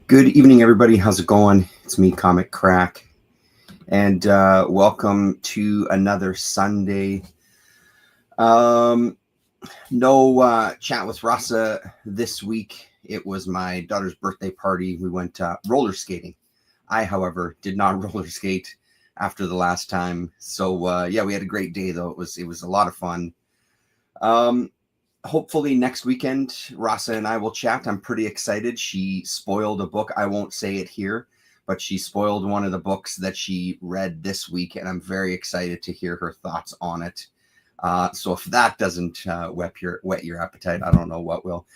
Good evening, everybody. How's it going? It's me, Comic Crack, and welcome to another Sunday. Um, no chat with Rasa this week. It was my daughter's birthday party. We went roller skating. I, however, did not roller skate after the last time. So yeah, we had a great day though. It was a lot of fun. Um, Hopefully next weekend Rasa and I will chat. I'm pretty excited. She spoiled a book. I won't say it here, but she spoiled one of the books that she read this week, and I'm very excited to hear her thoughts on it. So if that doesn't whet your appetite, I don't know what will.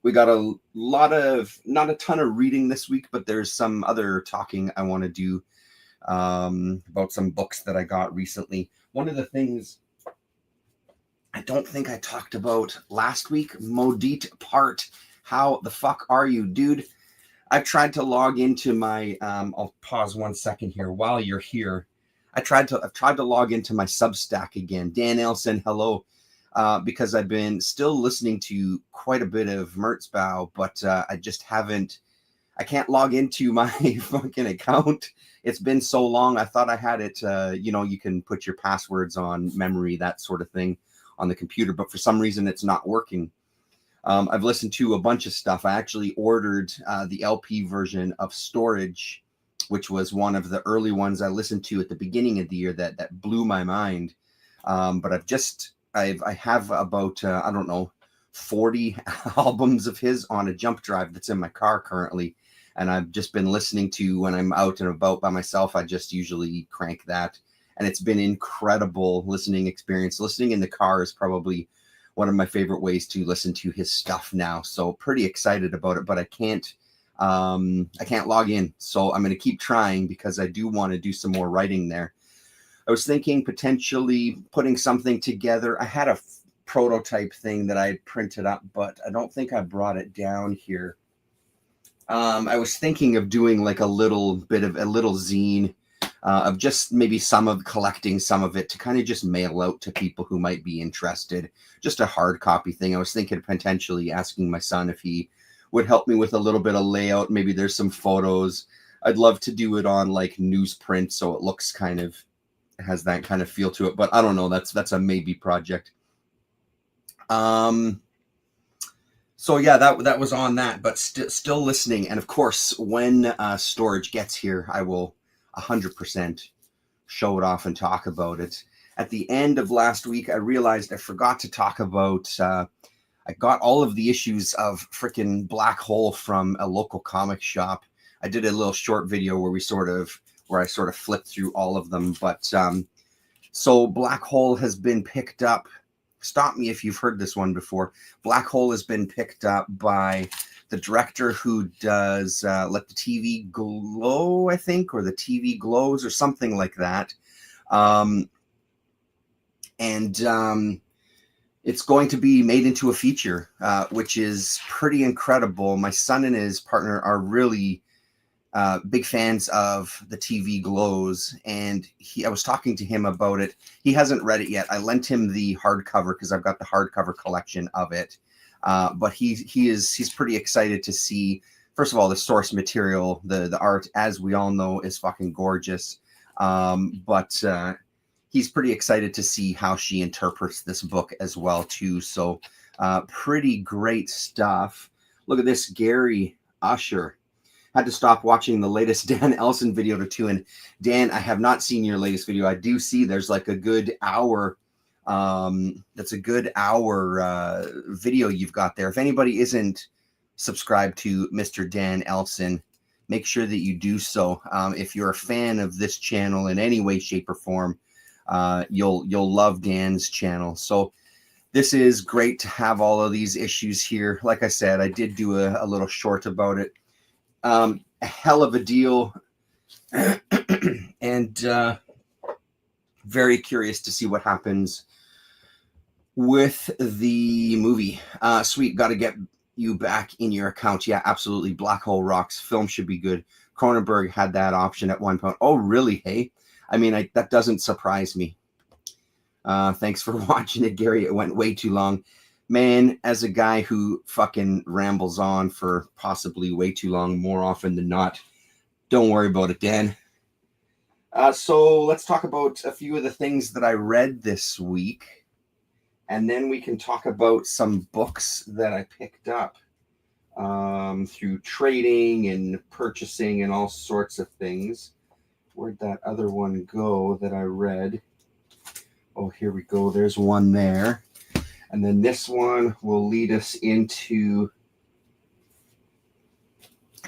We got a lot of, not a ton of reading this week, but there's some other talking I want to do about some books that I got recently. One of the things I don't think I talked about last week, Modit Part. How the fuck are you, dude? I've tried to log into my I'll pause 1 second here while you're here. I've tried to log into my Substack again. Dan Elson, hello. Because I've been still listening to quite a bit of Mertzbau, but I can't log into my fucking account. It's been so long. I thought I had it, you can put your passwords on memory, that sort of thing on the computer, but for some reason it's not working. I've listened to a bunch of stuff. I actually ordered the LP version of Storage, which was one of the early ones I listened to at the beginning of the year that blew my mind. But I have about, I don't know, 40 albums of his on a jump drive that's in my car currently. And I've just been listening to, when I'm out and about by myself, I just usually crank that. And it's been incredible listening experience. Listening in the car is probably one of my favorite ways to listen to his stuff now. So pretty excited about it, but I can't log in. So I'm going to keep trying because I do want to do some more writing there. I was thinking potentially putting something together. I had a prototype thing that I printed up, but I don't think I brought it down here. I was thinking of doing like a little zine of just maybe collecting some of it to kind of just mail out to people who might be interested. Just a hard copy thing. I was thinking of potentially asking my son if he would help me with a little bit of layout. Maybe there's some photos. I'd love to do it on like newsprint, so it looks has that kind of feel to it. But I don't know. That's a maybe project. So yeah, that was on that, but still listening. And of course, when Storage gets here, I will 100% show it off and talk about it. At the end of last week, I realized I forgot to talk about, I got all of the issues of freaking Black Hole from a local comic shop. I did a little short video where I sort of flipped through all of them. But so Black Hole has been picked up. Stop me if you've heard this one before. Black Hole has been picked up by the director who does Let the TV Glow, I think, or The TV Glows or something like that. It's going to be made into a feature, which is pretty incredible. My son and his partner are really big fans of The TV Glows, and I was talking to him about it. He hasn't read it yet. I lent him the hardcover because I've got the hardcover collection of it. But he's pretty excited to see, first of all, the source material. The art, as we all know, is fucking gorgeous. But he's pretty excited to see how she interprets this book as well too. So pretty great stuff. Look at this, Gary Usher. Had to stop watching the latest Dan Elson video to tune. Dan, I have not seen your latest video. I do see there's like a good hour. That's a good hour video you've got there. If anybody isn't subscribed to Mr. Dan Elson, make sure that you do so. If you're a fan of this channel in any way, shape, or form, you'll love Dan's channel. So this is great to have all of these issues here. Like I said, I did do a little short about it. A hell of a deal. And very curious to see what happens with the movie. Sweet, got to get you back in your account. Yeah, absolutely. Black Hole rocks. Film should be good. Cronenberg had that option at one point. Oh, really? Hey, I mean, that doesn't surprise me. Thanks for watching it, Gary. It went way too long. man, as a guy who fucking rambles on for possibly way too long, more often than not, don't worry about it, Dan. So let's talk about a few of the things that I read this week, and then we can talk about some books that I picked up through trading and purchasing and all sorts of things. Where'd that other one go that I read? Oh, here we go. There's one there. And then this one will lead us into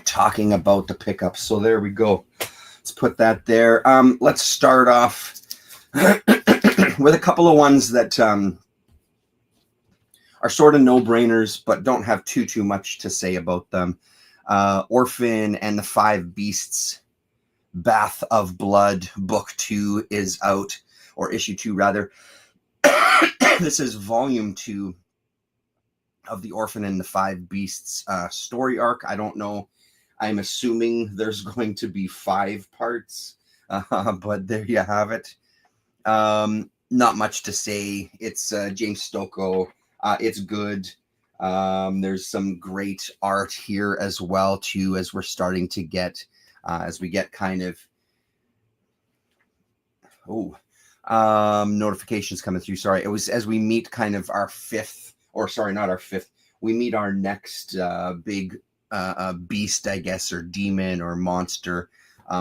talking about the pickup. So there we go. Let's put that there. Let's start off with a couple of ones that are sort of no-brainers, but don't have too much to say about them. Orphan and the Five Beasts, Bath of Blood, Book 2 is out, or Issue 2, rather. This is Volume 2 of the Orphan and the Five Beasts story arc. I don't know. I'm assuming there's going to be 5 parts, but there you have it. Not much to say. It's James Stokoe. It's good. There's some great art here as well, too, as we're starting to get, as we get kind of, notifications coming through. Sorry. It was as we meet kind of our 5th, or sorry, not our 5th. We meet our next big beast, I guess, or demon or monster.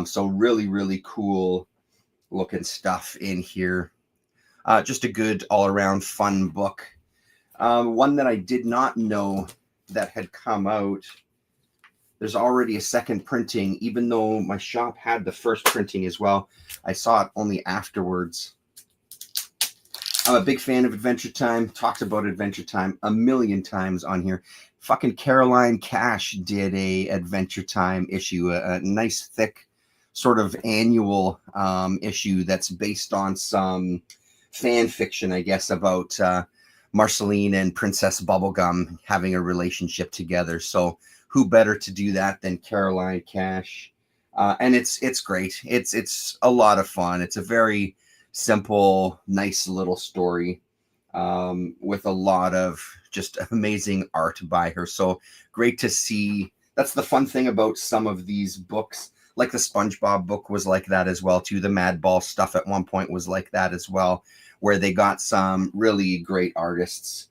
So really, really cool looking stuff in here. Just a good all-around fun book. One that I did not know that had come out. There's already a second printing, even though my shop had the first printing as well. I saw it only afterwards. I'm a big fan of Adventure Time. Talked about Adventure Time a million times on here. Fucking Caroline Cash did a Adventure Time issue, a nice thick sort of annual issue that's based on some fan fiction, I guess, about Marceline and Princess Bubblegum having a relationship together. So who better to do that than Caroline Cash? And it's great. It's a lot of fun. It's a very simple, nice little story with a lot of just amazing art by her. So great to see. That's the fun thing about some of these books. Like the SpongeBob book was like that as well, too. The Madball stuff at one point was like that as well, where they got some really great artists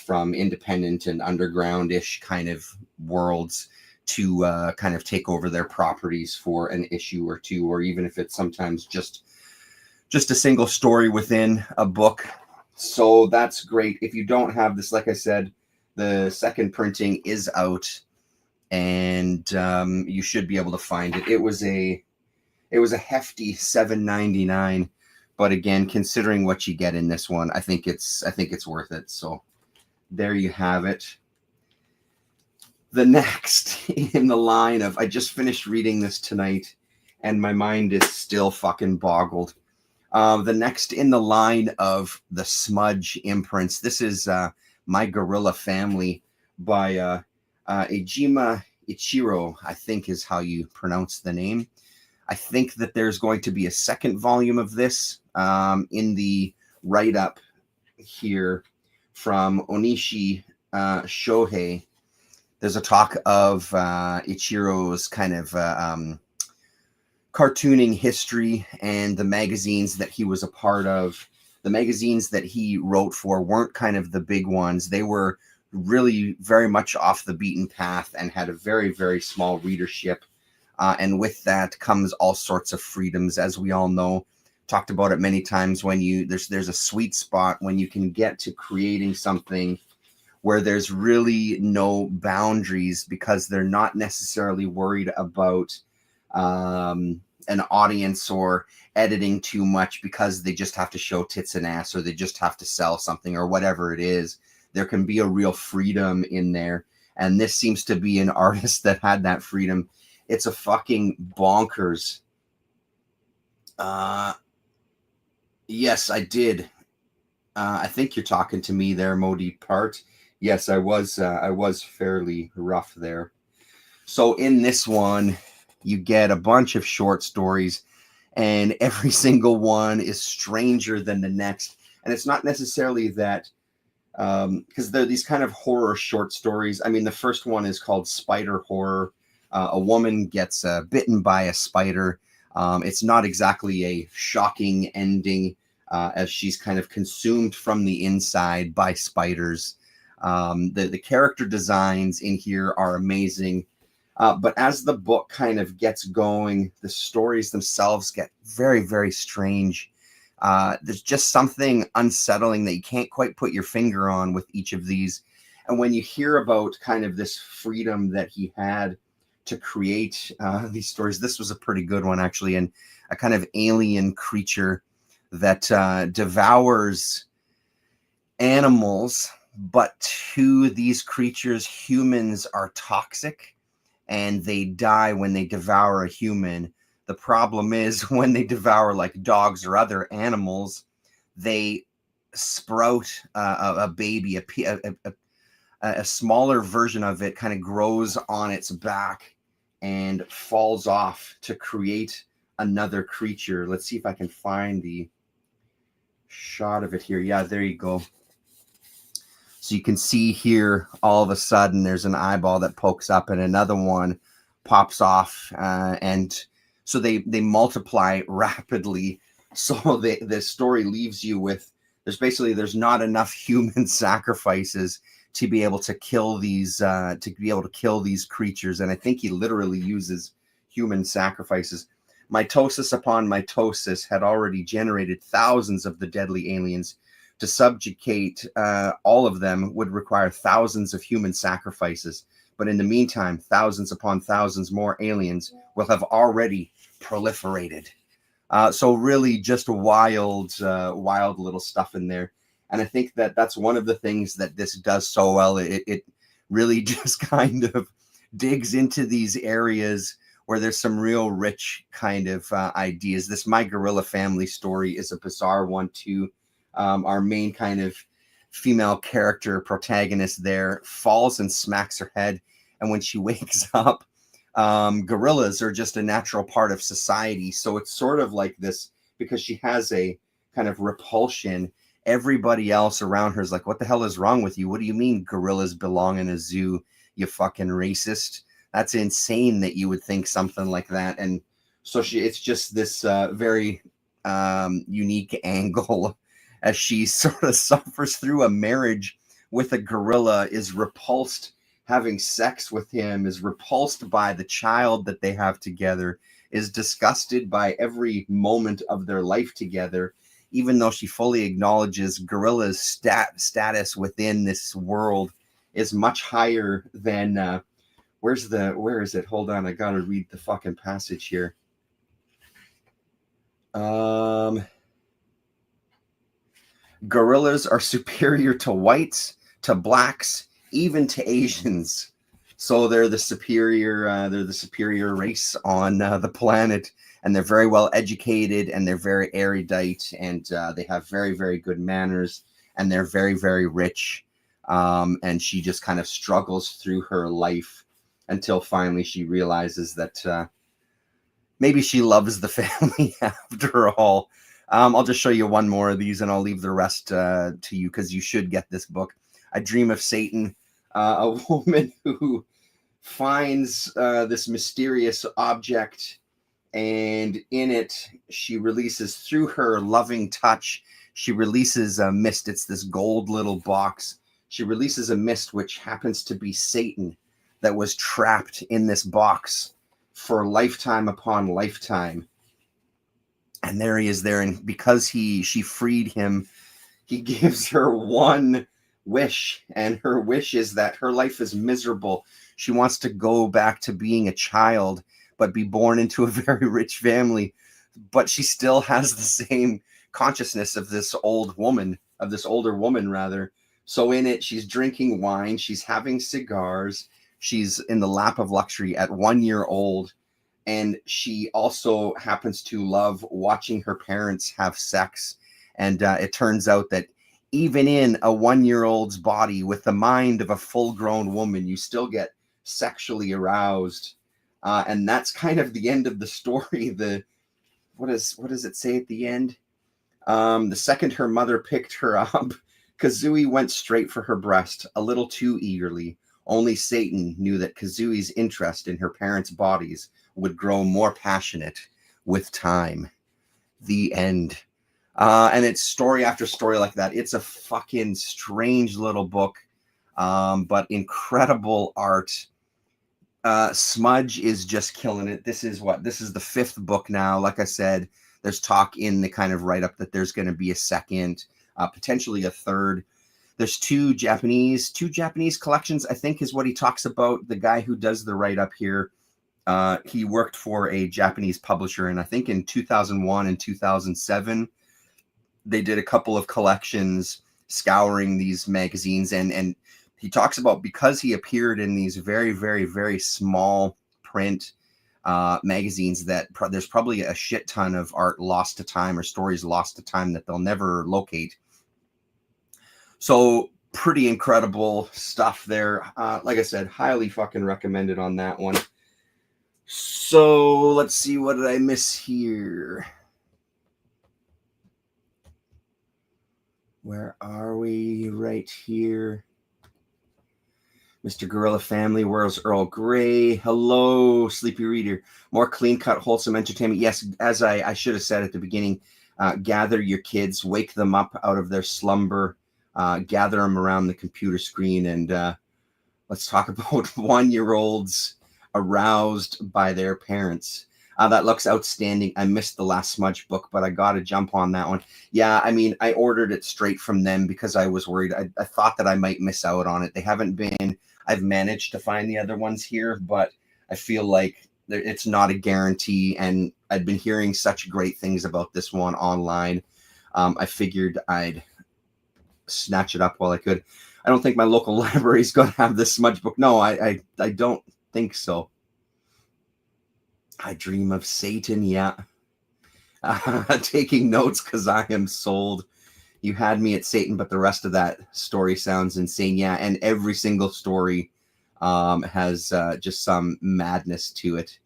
from independent and underground-ish kind of worlds to kind of take over their properties for an issue or two, or even if it's sometimes just a single story within a book. So that's great. If you don't have this, like I said, the second printing is out, and you should be able to find it. It was a hefty $7.99, but again, considering what you get in this one, I think it's worth it. So there you have it. The next in the line of, I just finished reading this tonight, and my mind is still fucking boggled. The next in the line of the Smudge imprints. This is My Gorilla Family by Ejima Ichiro, I think is how you pronounce the name. I think that there's going to be a second volume of this in the write-up here from Onishi Shohei. There's a talk of Ichiro's kind of cartooning history and the magazines that he was a part of. The magazines that he wrote for weren't kind of the big ones. They were really very much off the beaten path and had a very, very small readership. And with that comes all sorts of freedoms, as we all know. Talked about it many times. When there's a sweet spot when you can get to creating something where there's really no boundaries, because they're not necessarily worried about an audience or editing too much, because they just have to show tits and ass, or they just have to sell something, or whatever it is. There can be a real freedom in there. And this seems to be an artist that had that freedom. It's a fucking bonkers. Yes, I did. I think you're talking to me there, Modi Part. Yes, I was fairly rough there. So in this one, you get a bunch of short stories, and every single one is stranger than the next. And it's not necessarily that because they're these kind of horror short stories. I mean, the first one is called Spider Horror. A woman gets bitten by a spider. It's not exactly a shocking ending, as she's kind of consumed from the inside by spiders. The character designs in here are amazing. But as the book kind of gets going, the stories themselves get very, very strange. There's just something unsettling that you can't quite put your finger on with each of these. And when you hear about kind of this freedom that he had to create these stories, this was a pretty good one, actually, and a kind of alien creature that devours animals. But to these creatures, humans are toxic and they die when they devour a human. The problem is when they devour like dogs or other animals, they sprout a baby, a smaller version of it kind of grows on its back and falls off to create another creature. Let's see if I can find the shot of it here. Yeah, there you go. So you can see here, all of a sudden, there's an eyeball that pokes up and another one pops off. And so they multiply rapidly. So the story leaves you with, there's not enough human sacrifices to be able to kill these creatures. And I think he literally uses human sacrifices. Mitosis upon mitosis had already generated thousands of the deadly aliens. To subjugate all of them would require thousands of human sacrifices. But in the meantime, thousands upon thousands more aliens will have already proliferated. So really just wild little stuff in there. And I think that that's one of the things that this does so well. It really just kind of digs into these areas where there's some real rich kind of ideas. This My Gorilla Family story is a bizarre one too. Our main kind of female character protagonist there falls and smacks her head. And when she wakes up, gorillas are just a natural part of society. So it's sort of like this, because she has a kind of repulsion. Everybody else around her is like, what the hell is wrong with you? What do you mean gorillas belong in a zoo, you fucking racist? That's insane that you would think something like that. And so it's just this very unique angle as she sort of suffers through a marriage with a gorilla, is repulsed having sex with him, is repulsed by the child that they have together, is disgusted by every moment of their life together, even though she fully acknowledges gorilla's status within this world is much higher than where is it? Hold on, I gotta read the fucking passage here. Gorillas are superior to whites, to blacks, even to Asians. So they're the superior race on the planet, and they're very well educated, and they're very erudite, and they have very, very good manners, and they're very, very rich. And she just kind of struggles through her life until finally she realizes that maybe she loves the family after all. I'll just show you one more of these and I'll leave the rest to you, because you should get this book. I Dream of Satan, a woman who finds this mysterious object, and in it she releases, through her loving touch, she releases a mist. It's this gold little box. She releases a mist which happens to be Satan, that was trapped in this box for lifetime upon lifetime. And there he is there, and because she freed him, he gives her one wish, and her wish is that her life is miserable. She wants to go back to being a child, but be born into a very rich family. But she still has the same consciousness of this older woman rather. So in it, she's drinking wine, she's having cigars, she's in the lap of luxury at 1 year old. And she also happens to love watching her parents have sex. And it turns out that even in a 1 year old's body with the mind of a full grown woman, you still get sexually aroused. And that's kind of the end of the story. What does it say at the end? The second her mother picked her up Kazooie went straight for her breast, a little too eagerly. Only Satan knew that Kazooie's interest in her parents' bodies would grow more passionate with time. The end. And it's story after story like that. It's a fucking strange little book, but incredible art. Smudge is just killing it. This is the fifth book now. Like I said, there's talk in the kind of write-up that there's going to be a second, potentially a third. There's two Japanese collections, I think is what he talks about. The guy who does the write-up here, he worked for a Japanese publisher, and I think in 2001 and 2007, they did a couple of collections scouring these magazines, and he talks about, because he appeared in these very, very, very small print magazines, that there's probably a shit ton of art lost to time or stories lost to time that they'll never locate. So pretty incredible stuff there. Like I said, highly fucking recommended on that one. So let's see, what did I miss here? Where are we? Right here. Mr. Gorilla Family, Where's Earl Grey? Hello, Sleepy Reader. More clean-cut, wholesome entertainment. Yes, as I should have said at the beginning, gather your kids, wake them up out of their slumber, gather them around the computer screen, and let's talk about one-year-olds aroused by their parents. That looks outstanding. I missed the last Smudge book, but I got to jump on that one. Yeah, I mean, I ordered it straight from them because I was worried. I thought that I might miss out on it. They haven't been... I've managed to find the other ones here, but I feel like it's not a guarantee, and I'd been hearing such great things about this one online. I figured I'd snatch it up while I could. I don't think my local library is going to have this Smudge book. No, I don't think so. I Dream of Satan, yeah. Taking notes because I am sold. You had me at Satan, but the rest of that story sounds insane. Yeah, and every single story has just some madness to it.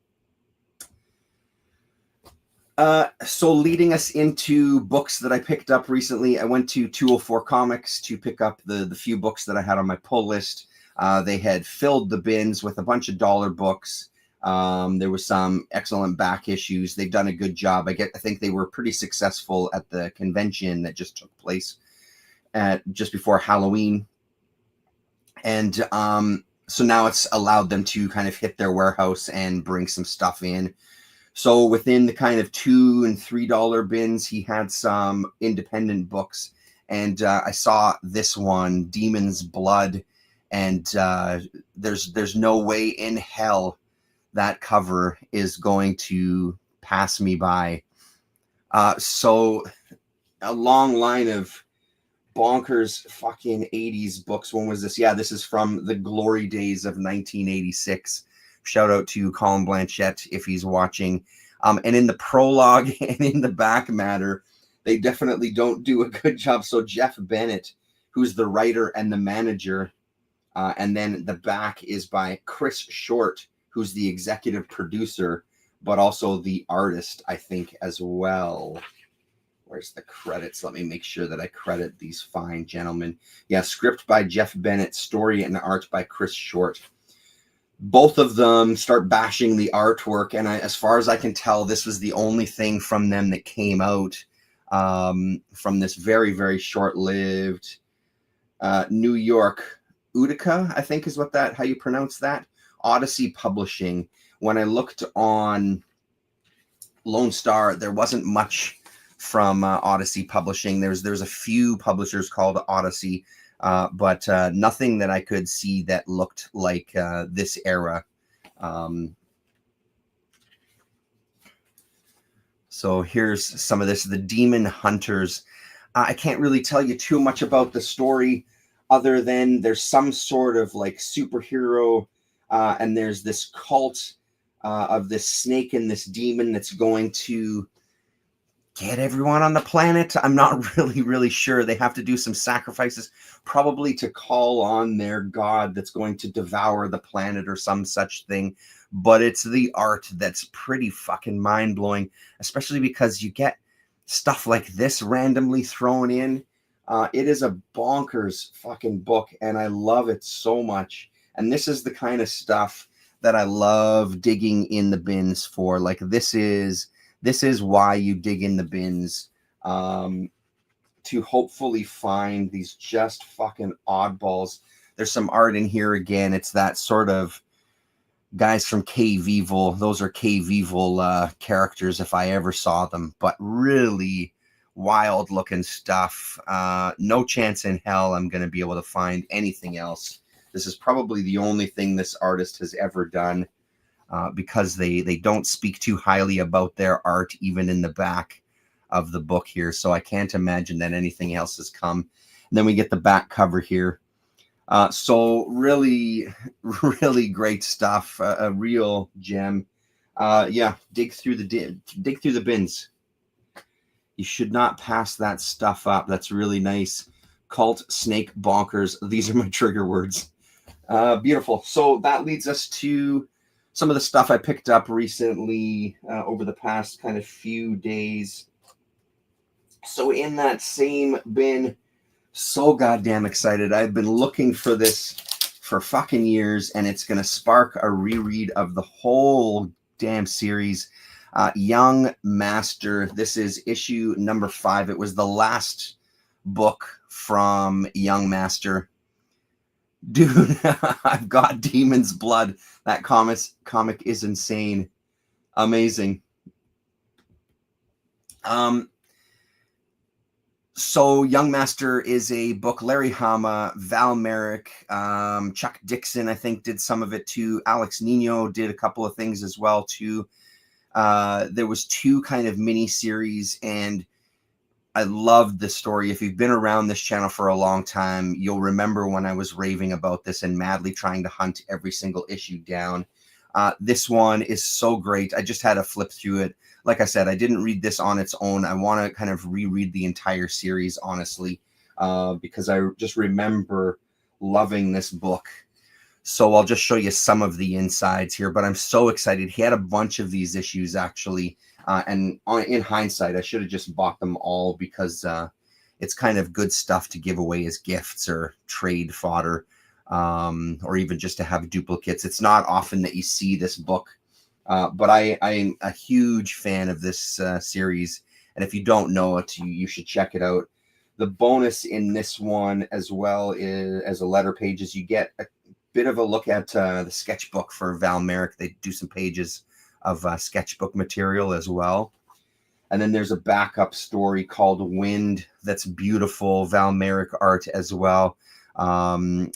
So leading us into books that I picked up recently, I went to 204 Comics to pick up the few books that I had on my pull list. They had filled the bins with a bunch of dollar books. There was some excellent back issues. They've done a good job. I think they were pretty successful at the convention that just took place at just before Halloween. And so now it's allowed them to kind of hit their warehouse and bring some stuff in. So within the kind of $2 and $3 bins, he had some independent books. And I saw this one, Demon's Blood. And there's no way in hell that cover is going to pass me by. So a long line of bonkers fucking 80s books. When was this? Yeah, this is from the glory days of 1986. Shout out to Colin Blanchett if he's watching. And in the prologue and in the back matter, they definitely don't do a good job. So Jeff Bennett, who's the writer and the manager, and then the back is by Chris Short, who's the executive producer, but also the artist, I think, as well. Where's the credits? Let me make sure that I credit these fine gentlemen. Yeah, script by Jeff Bennett, story and art by Chris Short. Both of them start bashing the artwork, and as far as I can tell, this was the only thing from them that came out from this very, very short-lived New York Utica, I think is how you pronounce that. Odyssey Publishing. When I looked on Lone Star, there wasn't much from Odyssey Publishing. There's a few publishers called Odyssey, but nothing that I could see that looked like this era. So here's some of this, The Demon Hunters. I can't really tell you too much about the story other than there's some sort of like superhero, and there's this cult of this snake and this demon that's going to get everyone on the planet. I'm not really sure. They have to do some sacrifices, probably to call on their god that's going to devour the planet or some such thing. But it's the art that's pretty fucking mind-blowing, especially because you get stuff like this randomly thrown in. It is a bonkers fucking book, and I love it so much. And this is the kind of stuff that I love digging in the bins for. Like this is why you dig in the bins, to hopefully find these just fucking oddballs. There's some art in here again. It's that sort of guys from Cave Evil. Those are Cave Evil characters if I ever saw them, but really wild looking stuff. No chance in hell I'm going to be able to find anything else. This is probably the only thing this artist has ever done, because they don't speak too highly about their art, even in the back of the book here. So I can't imagine that anything else has come. And then we get the back cover here. So really, really great stuff. A real gem. Yeah, dig through the bins. You should not pass that stuff up. That's really nice. Cult, snake, bonkers. These are my trigger words. Beautiful. So that leads us to some of the stuff I picked up recently, over the past kind of few days. So in that same bin, so goddamn excited. I've been looking for this for fucking years, and it's going to spark a reread of the whole damn series. Young Master. This is issue number 5. It was the last book from Young Master. Dude, I've got Demon's Blood. That comic is insane. Amazing. So Young Master is a book. Larry Hama, Val Merrick, Chuck Dixon, I think, did some of it too. Alex Nino did a couple of things as well too. There was 2 kind of mini series, and I loved the story. If you've been around this channel for a long time, you'll remember when I was raving about this and madly trying to hunt every single issue down. This one is so great. I just had to flip through it. Like I said, I didn't read this on its own. I want to kind of reread the entire series, honestly, because I just remember loving this book. So I'll just show you some of the insides here, but I'm so excited. He had a bunch of these issues, actually, and in hindsight, I should have just bought them all, because it's kind of good stuff to give away as gifts or trade fodder, or even just to have duplicates. It's not often that you see this book. But I'm a huge fan of this series, and if you don't know it, you should check it out. The bonus in this one, as well as a letter pages, you get a bit of a look at the sketchbook for Val Merrick. They do some pages of sketchbook material as well. And then there's a backup story called Wind that's beautiful. Val Merrick art as well. Val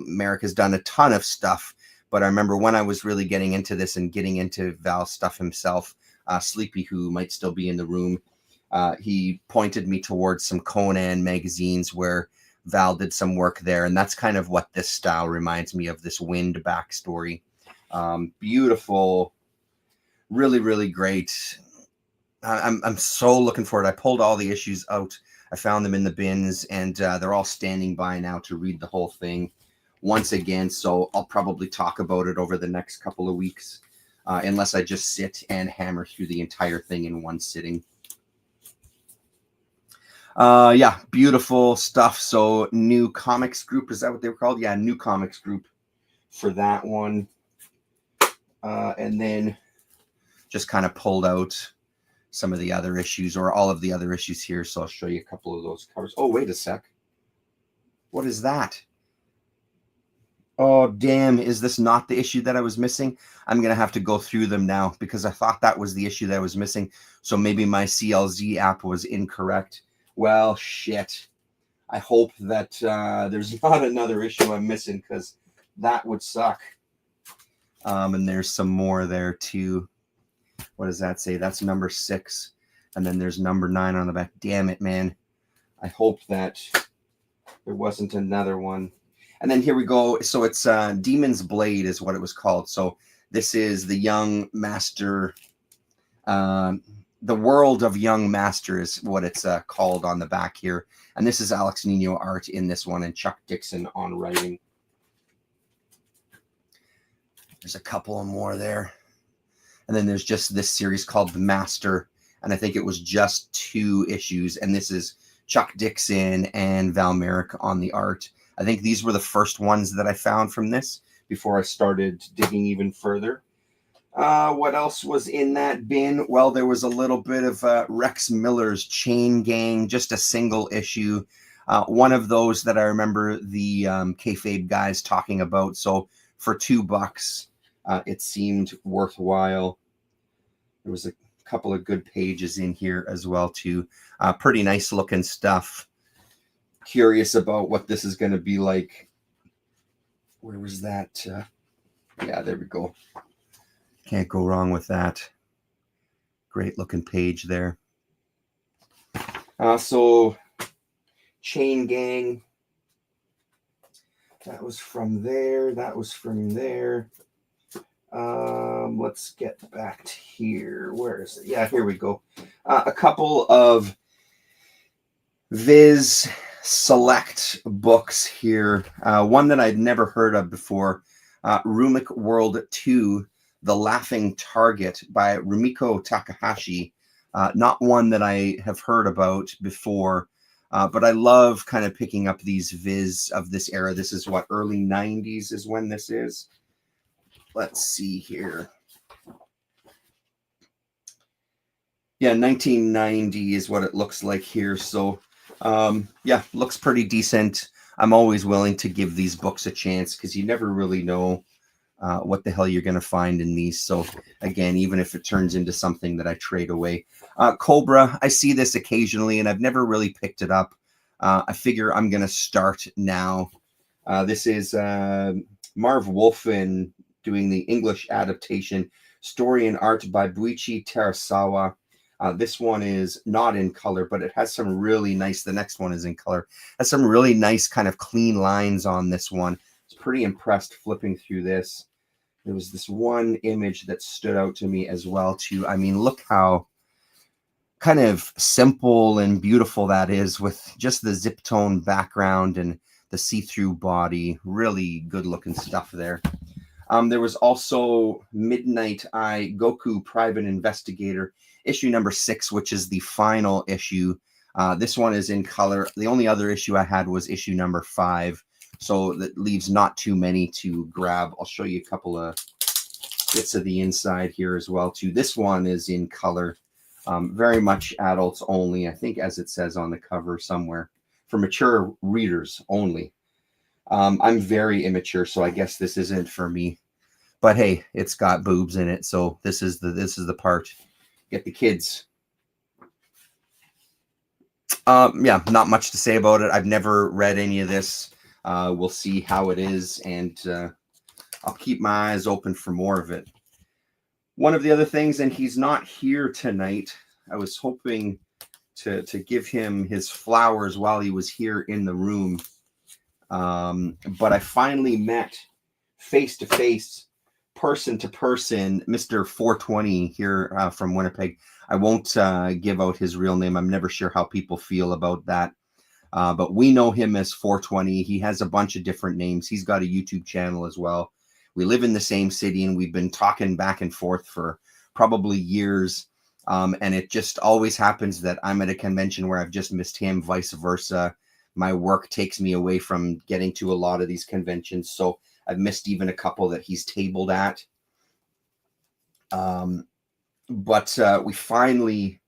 Merrick has done a ton of stuff. But I remember when I was really getting into this and getting into Val's stuff himself, Sleepy, who might still be in the room, he pointed me towards some Conan magazines where Val did some work there. And that's kind of what this style reminds me of, this Wind backstory. Beautiful, really, really great. I'm so looking forward. I pulled all the issues out. I found them in the bins, and they're all standing by now to read the whole thing once again. So I'll probably talk about it over the next couple of weeks, unless I just sit and hammer through the entire thing in one sitting. Yeah, beautiful stuff. So New Comics Group, is that what they were called? Yeah, New Comics Group for that one. And then just kind of pulled out some of the other issues, or all of the other issues here. So I'll show you a couple of those covers. Oh, wait a sec. What is that? Oh, damn. Is this not the issue that I was missing? I'm going to have to go through them now, because I thought that was the issue that I was missing. So maybe my CLZ app was incorrect. Well, shit. I hope that there's not another issue I'm missing, because that would suck. And there's some more there too. What does that say? That's number 6. And then there's number 9 on the back. Damn it, man. I hope that there wasn't another one. And then here we go. So it's Demon's Blade is what it was called. So this is the Young Master. The World of Young Master is what it's called on the back here. And this is Alex Nino art in this one, and Chuck Dixon on writing. There's a couple more there. And then there's just this series called The Master. And I think it was just 2 issues. And this is Chuck Dixon and Val Merrick on the art. I think these were the first ones that I found from this before I started digging even further. What else was in that bin? Well, there was a little bit of Rex Miller's Chain Gang, just a single issue. One of those that I remember the kayfabe guys talking about. So for $2, it seemed worthwhile. There was a couple of good pages in here as well too. Pretty nice looking stuff. Curious about what this is going to be like. Where was that? Yeah, there we go. Can't go wrong with that. Great looking page there. So Chain Gang. That was from there. That was from there. Let's get back to here. Where is it? Yeah, here we go. A couple of Viz Select books here. One that I'd never heard of before. Rumic World 2, The Laughing Target by Rumiko Takahashi. Not one that I have heard about before, but I love kind of picking up these Viz of this era. This is what, early 90s is when this is. Let's see here. Yeah, 1990 is what it looks like here. So, yeah, looks pretty decent. I'm always willing to give these books a chance because you never really know what the hell you're going to find in these. So, again, even if it turns into something that I trade away. Cobra, I see this occasionally, and I've never really picked it up. I figure I'm going to start now. This is Marv Wolfman doing the English adaptation, story and art by Buichi Terasawa. This one is not in color, but it has some really nice, the next one is in color, has some really nice kind of clean lines on this one. I was pretty impressed flipping through this. There was this one image that stood out to me as well too. I mean, look how kind of simple and beautiful that is with just the zip tone background and the see-through body. Really good looking stuff there. There was also Midnight Eye Goku Private Investigator, issue number 6, which is the final issue. This one is in color. The only other issue I had was issue number 5. So that leaves not too many to grab. I'll show you a couple of bits of the inside here as well too. This one is in color. Very much adults only, I think, as it says on the cover somewhere. For mature readers only. I'm very immature, so I guess this isn't for me. But hey, it's got boobs in it, so this is the part. Get the kids. Yeah, not much to say about it. I've never read any of this. We'll see how it is, and I'll keep my eyes open for more of it. One of the other things, and he's not here tonight. I was hoping to give him his flowers while he was here in the room. But I finally met face-to-face, person-to-person, Mr. 420 here from Winnipeg. I won't give out his real name. I'm never sure how people feel about that. But we know him as 420. He has a bunch of different names. He's got a YouTube channel as well. We live in the same city, and we've been talking back and forth for probably years. And it just always happens that I'm at a convention where I've just missed him, vice versa. My work takes me away from getting to a lot of these conventions. So I've missed even a couple that he's tabled at. But we finally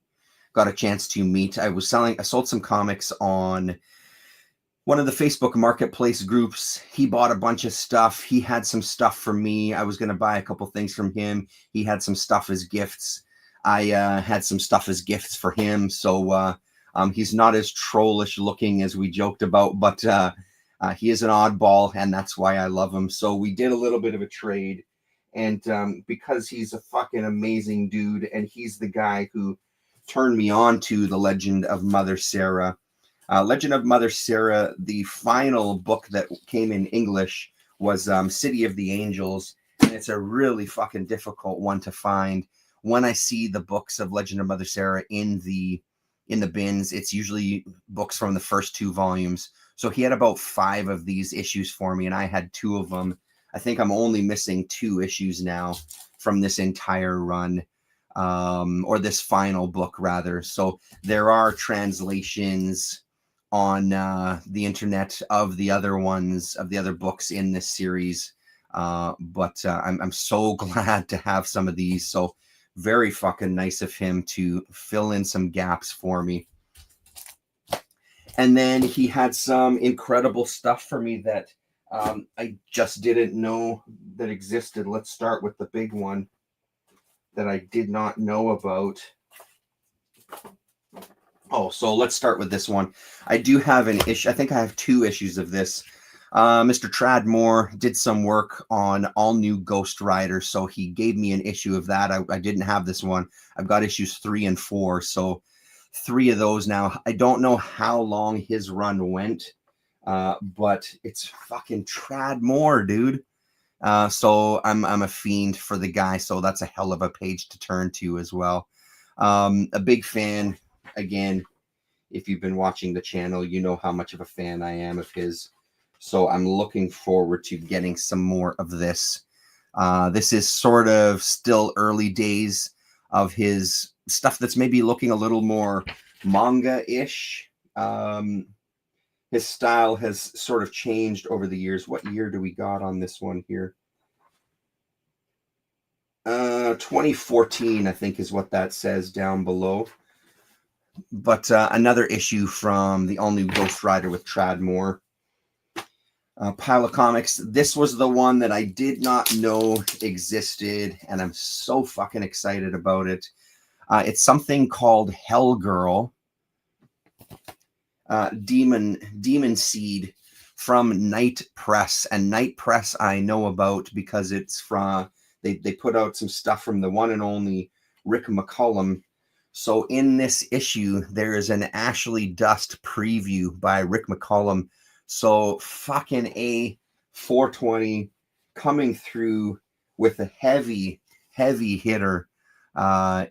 got a chance to meet. I sold some comics on one of the Facebook marketplace groups. He bought a bunch of stuff. He had some stuff for me. I was going to buy a couple things from him. He had some stuff as gifts. I had some stuff as gifts for him. So he's not as trollish looking as we joked about, but he is an oddball, and that's why I love him. So we did a little bit of a trade, and because he's a fucking amazing dude, and he's the guy who turned me on to The Legend of Mother Sarah. Legend of Mother Sarah, the final book that came in English was City of the Angels, and it's a really fucking difficult one to find. When I see the books of Legend of Mother Sarah in the bins, it's usually books from the first 2 volumes. So he had about 5 of these issues for me, and I had 2 of them. I think I'm only missing 2 issues now from this entire run, or this final book rather. So there are translations on the internet of the other ones, of the other books in this series. But I'm so glad to have some of these. So very fucking nice of him to fill in some gaps for me. And then he had some incredible stuff for me that I just didn't know that existed. Let's start with the big one that I did not know about. Oh, so let's start with this one. I do have an issue. I think I have 2 issues of this. Mr. Tradd Moore did some work on All New Ghost Rider, so he gave me an issue of that. I didn't have this one. I've got issues 3 and 4, so 3 of those now. I don't know how long his run went, but it's fucking Tradd Moore, dude. So I'm a fiend for the guy, so that's a hell of a page to turn to as well. A big fan. Again, if you've been watching the channel, you know how much of a fan I am of his. So I'm looking forward to getting some more of this. This is sort of still early days of his stuff that's maybe looking a little more manga-ish. His style has sort of changed over the years. What year do we got on this one here? 2014, I think is what that says down below. But another issue from the all-new Ghost Rider with Tradd Moore. Pile of comics. This was the one that I did not know existed, and I'm so fucking excited about it. It's something called Hell Girl. Demon Seed from Night Press. And Night Press I know about because it's from... They put out some stuff from the one and only Rick McCallum. So in this issue, there is an Ashley Dust preview by Rick McCallum. So fucking A, 420 coming through with a heavy hitter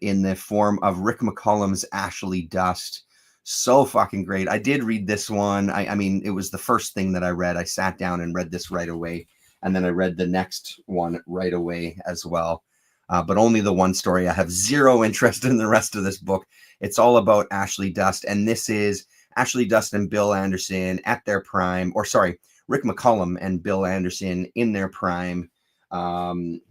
in the form of Rick McCallum's Ashley Dust. So fucking great. I did read this one. I mean, it was the first thing that I read. I sat down and read this right away. And then I read the next one right away as well. But only the one story. I have zero interest in the rest of this book. It's all about Ashley Dust. And this is Ashley Dust and Bill Anderson at their prime. Or sorry, Rick McCallum and Bill Anderson in their prime,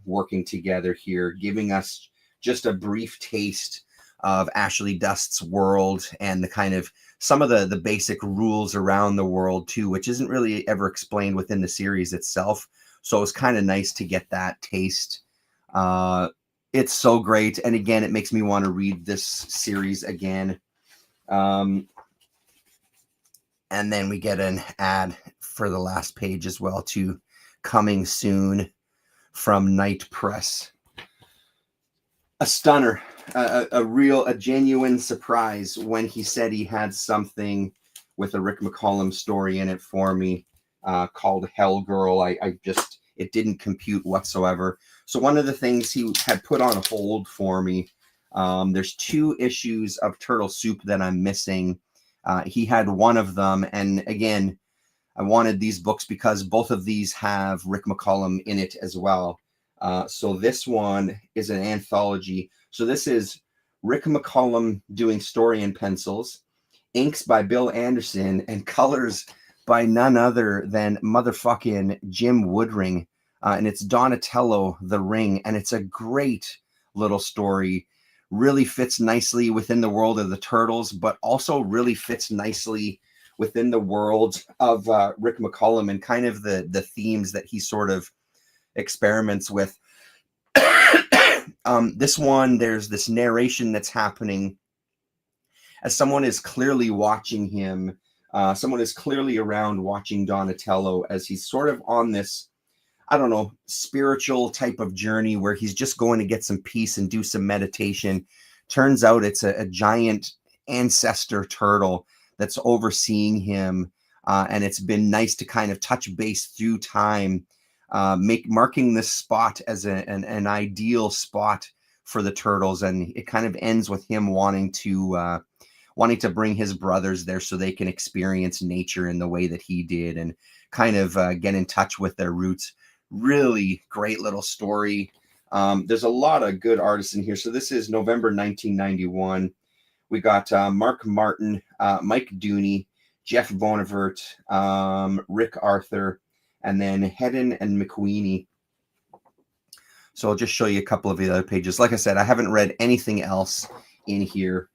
working together here, giving us just a brief taste of Ashley Dust's world and the kind of some of the basic rules around the world too, which isn't really ever explained within the series itself. So it's kind of nice to get that taste. It's so great. And again, it makes me want to read this series again. And then we get an ad for the last page as well too, coming soon from Night Press. A stunner, a genuine surprise when he said he had something with a Rick McCallum story in it for me, called Hell Girl. It didn't compute whatsoever. So one of the things he had put on hold for me, there's 2 issues of Turtle Soup that I'm missing. He had one of them. And again, I wanted these books because both of these have Rick McCallum in it as well. So this one is an anthology. So this is Rick McCallum doing story and pencils, inks by Bill Anderson, and colors by none other than motherfucking Jim Woodring. And it's Donatello, The Ring. And it's a great little story. Really fits nicely within the world of the Turtles, but also really fits nicely within the world of Rick McCallum and kind of the themes that he sort of experiments with. This one, there's this narration that's happening as someone is clearly watching him. Someone is clearly around watching Donatello as he's sort of on this, I don't know, spiritual type of journey where he's just going to get some peace and do some meditation. Turns out it's a giant ancestor turtle that's overseeing him. And it's been nice to kind of touch base through time, marking this spot as an ideal spot for the Turtles. And it kind of ends with him wanting to bring his brothers there so they can experience nature in the way that he did and kind of get in touch with their roots. Really great little story. There's a lot of good artists in here. So this is November 1991. We got Mark Martin, Mike Dooney, Jeff Bonavert, Rick Arthur, and then Hedden and McQueenie. So I'll just show you a couple of the other pages. Like I said, I haven't read anything else in here.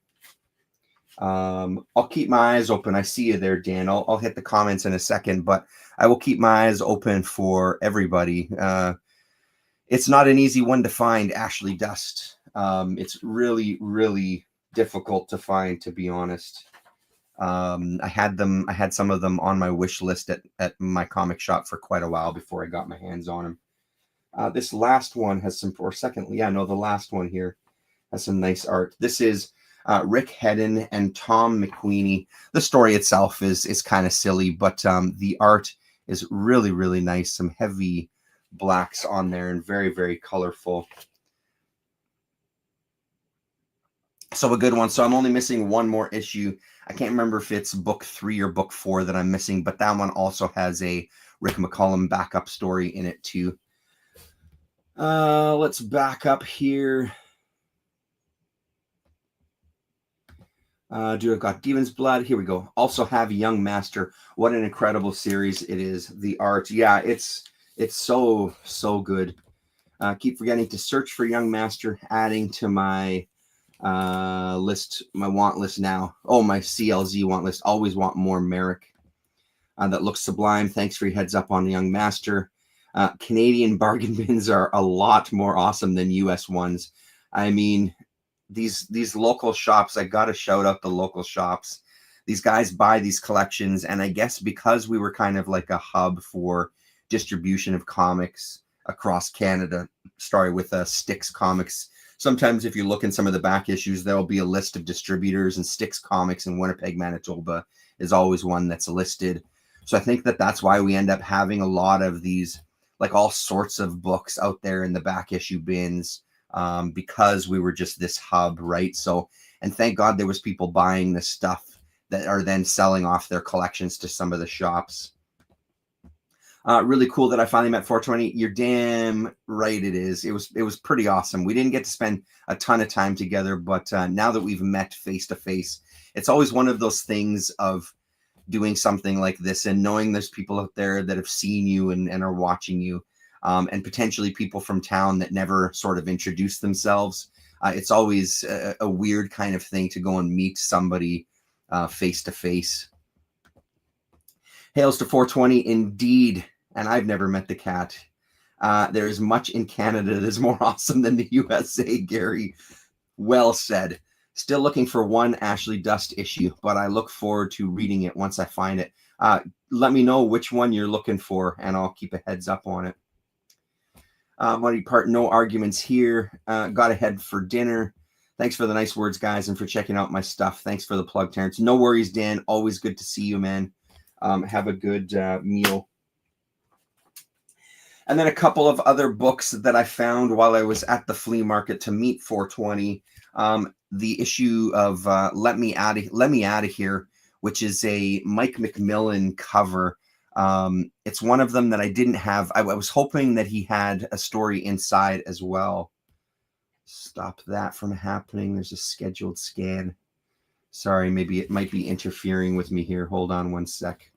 I'll keep my eyes open. I see you there, Dan. I'll hit the comments in a second, but I will keep my eyes open for everybody. It's not an easy one to find, Ashley Dust. It's really, really difficult to find, to be honest. I had some of them on my wish list at my comic shop for quite a while before I got my hands on them. This last one has some, or secondly, yeah, no, the last one here has some nice art. This is Rick Hedden and Tom McQueenie. The story itself is kind of silly, but the art is really, really nice. Some heavy blacks on there and very, very colorful. So a good one. So I'm only missing one more issue. I can't remember if it's book 3 or book 4 that I'm missing, but that one also has a Rick McCallum backup story in it too. Let's back up here. I've got Demon's Blood. Here we go. Also have Young Master. What an incredible series it is. The art. Yeah, it's so good. Keep forgetting to search for Young Master, adding to my list, my want list now. Oh, my CLZ want list. Always want more Merrick. That looks sublime. Thanks for your heads up on Young Master. Canadian bargain bins are a lot more awesome than US ones. I mean, these local shops, I got to shout out the local shops. These guys buy these collections, and I guess because we were kind of like a hub for distribution of comics across Canada, started with Styx Comics. Sometimes if you look in some of the back issues, there'll be a list of distributors, and Styx Comics in Winnipeg, Manitoba is always one that's listed. So I think that's why we end up having a lot of these, like all sorts of books out there in the back issue bins, because we were just this hub, right? So, and thank God there was people buying this stuff that are then selling off their collections to some of the shops. Really cool that I finally met 420. You're damn right it is. It was pretty awesome. We didn't get to spend a ton of time together, but now that we've met face to face, it's always one of those things of doing something like this and knowing there's people out there that have seen you and are watching you, and potentially people from town that never sort of introduced themselves. It's always a weird kind of thing to go and meet somebody face to face. Hails to 420 indeed. And I've never met the cat. There is much in Canada that is more awesome than the USA, Gary. Well said. Still looking for one Ashley Dust issue, but I look forward to reading it once I find it. Let me know which one you're looking for, and I'll keep a heads up on it. Money part, no arguments here. Got to head for dinner. Thanks for the nice words, guys, and for checking out my stuff. Thanks for the plug, Terrence. No worries, Dan. Always good to see you, man. Have a good meal. And then a couple of other books that I found while I was at the flea market to meet 420. The issue of Let Me Out of Here, which is a Mike McMillan cover. It's one of them that I didn't have. I was hoping that he had a story inside as well. Stop that from happening. There's a scheduled scan. Sorry, maybe it might be interfering with me here. Hold on one sec.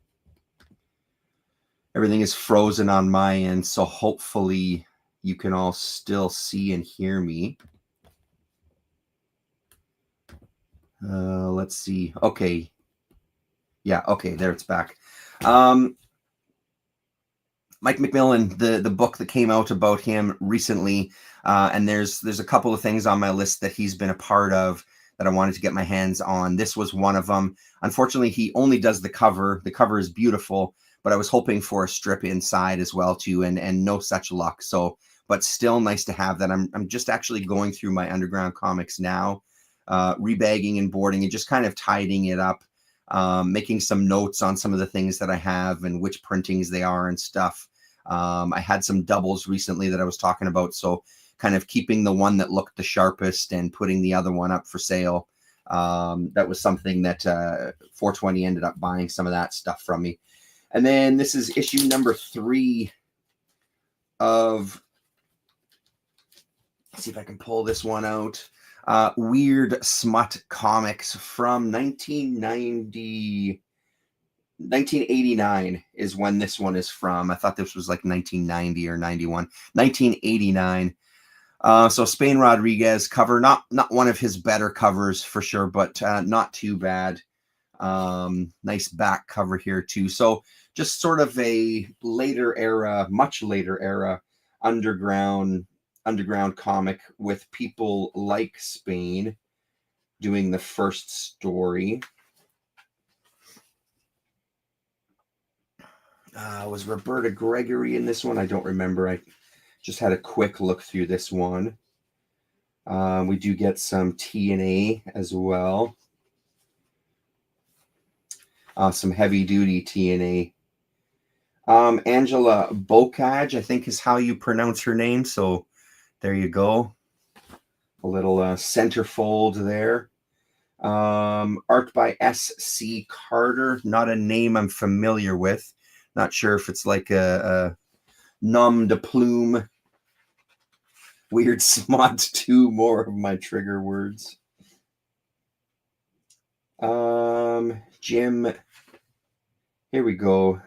Everything is frozen on my end, so hopefully you can all still see and hear me. Let's see. Okay. Yeah, okay, there it's back. Mike McMillan, the book that came out about him recently, and there's a couple of things on my list that he's been a part of that I wanted to get my hands on. This was one of them. Unfortunately, he only does the cover. The cover is beautiful, but I was hoping for a strip inside as well too, and no such luck. So, but still nice to have that. I'm just actually going through my underground comics now, rebagging and boarding and just kind of tidying it up, making some notes on some of the things that I have and which printings they are and stuff. I had some doubles recently that I was talking about, so kind of keeping the one that looked the sharpest and putting the other one up for sale. That was something that 420 ended up buying some of that stuff from me. And then this is issue number 3 of, let's see if I can pull this one out. Weird Smut Comics from 1990. 1989 is when this one is from. I thought this was like 1990 or 91. 1989. So Spain Rodriguez cover, not one of his better covers for sure, but not too bad. Nice back cover here too. So just sort of a later era, much later era underground comic with people like Spain doing the first story. Was Roberta Gregory in this one? I don't remember. I just had a quick look through this one. We do get some TNA as well. Some heavy duty TNA. Angela Bocage, I think is how you pronounce her name. So there you go. A little centerfold there. Art by S.C. Carter. Not a name I'm familiar with. Not sure if it's like a nom de plume. Weird smut, two more of my trigger words. Jim, here we go.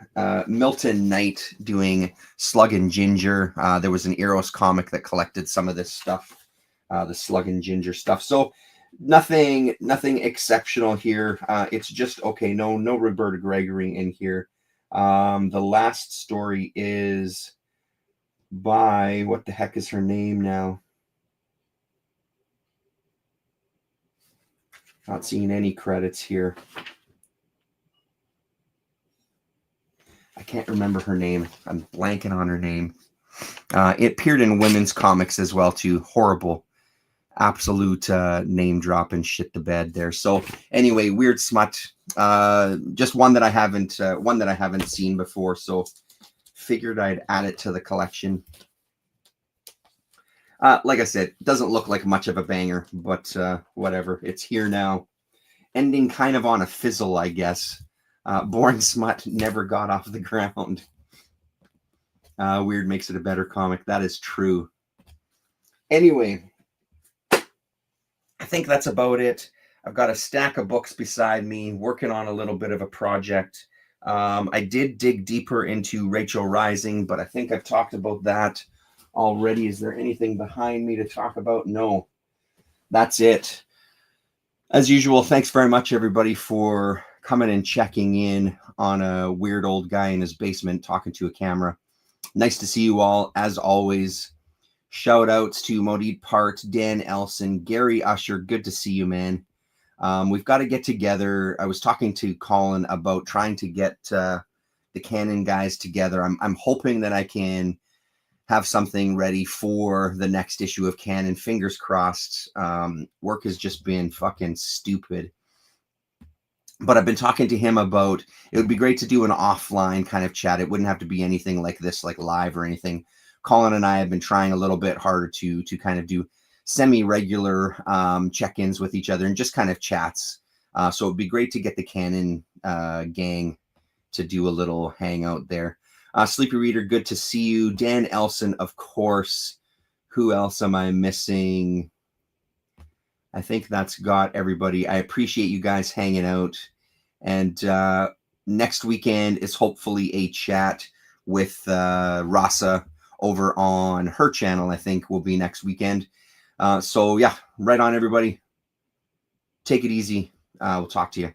Milton Knight doing Slug and Ginger. There was an Eros comic that collected some of this stuff, the Slug and Ginger stuff. So nothing exceptional here. It's just okay. No Roberta Gregory in here. The last story is by, what the heck is her name now? Not seeing any credits here. I can't remember her name. I'm blanking on her name. It appeared in women's comics as well too. Horrible. Absolute name drop and shit the bed there. So anyway, weird smut. Just one that I haven't seen before. So figured I'd add it to the collection. Like I said, doesn't look like much of a banger, but whatever. It's here now. Ending kind of on a fizzle, I guess. Boring smut never got off the ground. Weird makes it a better comic. That is true. Anyway, I think that's about it. I've got a stack of books beside me, working on a little bit of a project. I did dig deeper into Rachel Rising, but I think I've talked about that already. Is there anything behind me to talk about? No. That's it. As usual, thanks very much, everybody, for coming and checking in on a weird old guy in his basement talking to a camera. Nice to see you all, as always. Shout outs to Modit Part, Dan Elson, Gary Usher. Good to see you, man. We've got to get together. I was talking to Colin about trying to get the Canon guys together. I'm hoping that I can have something ready for the next issue of Canon. Fingers crossed. Work has just been fucking stupid. But I've been talking to him about, it would be great to do an offline kind of chat. It wouldn't have to be anything like this, like live or anything. Colin and I have been trying a little bit harder to kind of do semi-regular check-ins with each other and just kind of chats. So it'd be great to get the Canon gang to do a little hangout there. Sleepy Reader, good to see you. Dan Elson, of course. Who else am I missing? I think that's got everybody. I appreciate you guys hanging out. And next weekend is hopefully a chat with Rasa over on her channel. I think will be next weekend. So yeah, right on, everybody. Take it easy. We'll talk to you.